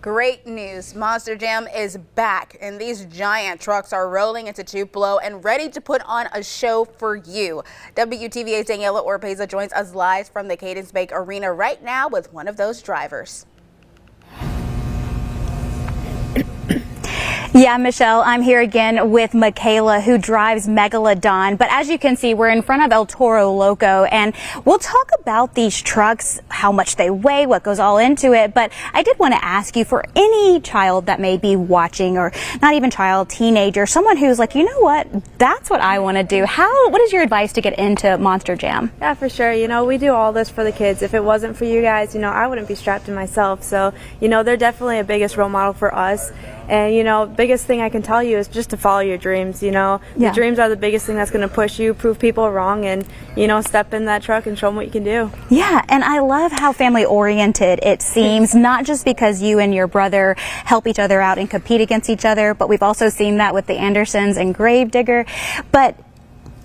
Great news. Monster Jam is back, and these giant trucks are rolling into Tupelo and ready to put on a show for you. WTVA's Daniella Oropeza joins us live from the Cadence Bank Arena right now with one of those drivers. Yeah, Michelle, I'm here again with Michaela, who drives Megalodon. But as you can see, we're in front of El Toro Loco, and we'll talk about these trucks, how much they weigh, what goes all into it. But I did want to ask you, for any child that may be watching, or not even child, teenager, someone who's like, you know what, that's what I want to do. What is your advice to get into Monster Jam? Yeah, for sure. You know, we do all this for the kids. If it wasn't for you guys, you know, I wouldn't be strapped in myself. So, you know, they're definitely a biggest role model for us. And, you know, biggest thing I can tell you is just to follow your dreams, you know. Yeah. The dreams are the biggest thing that's going to push you, prove people wrong, and, you know, step in that truck and show them what you can do. Yeah, and I love how family-oriented it seems, not just because you and your brother help each other out and compete against each other, but we've also seen that with the Andersons and Gravedigger. But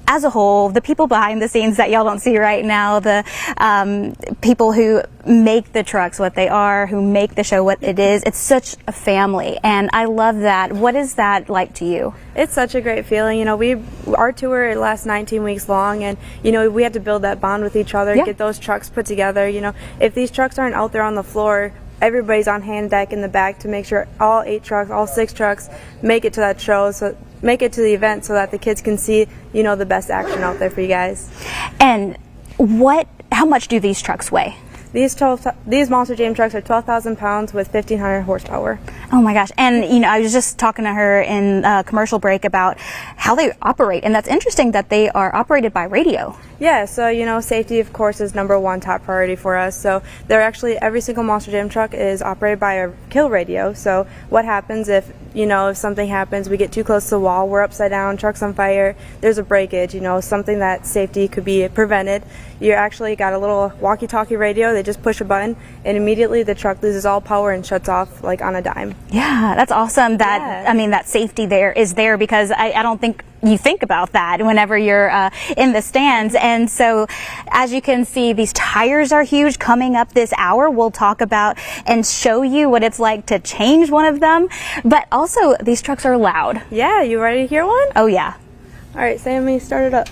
as a whole, the people behind the scenes that y'all don't see right now, the people who make the trucks what they are, who make the show what it is, it's such a family, and I love that. What is that like to you? It's such a great feeling. You know, our tour lasts 19 weeks long, and, you know, we have to build that bond with each other, get those trucks put together. You know, if these trucks aren't out there on the floor, everybody's on hand deck in the back to make sure all 8 trucks, all 6 trucks make it to that show, so make it to the event so that the kids can see, you know, the best action out there for you guys. And how much do these trucks weigh? These Monster Jam trucks are 12,000 pounds with 1,500 horsepower. Oh my gosh. And, you know, I was just talking to her in a commercial break about how they operate, and that's interesting that they are operated by radio. Yeah, so, you know, safety, of course, is #1 top priority for us. So every single Monster Jam truck is operated by a kill radio. So what happens if something happens, we get too close to the wall, we're upside down, truck's on fire, there's a breakage, you know, something that safety could be prevented. You actually got a little walkie-talkie radio. They just push a button, and immediately the truck loses all power and shuts off like on a dime. Yeah, that's awesome. I mean, that safety there is there, because I don't think you think about that whenever you're in the stands. And so, as you can see, these tires are huge. Coming up this hour, we'll talk about and show you what it's like to change one of them. But also, these trucks are loud. Yeah, you ready to hear one? Oh yeah. All right, Sammy, start it up.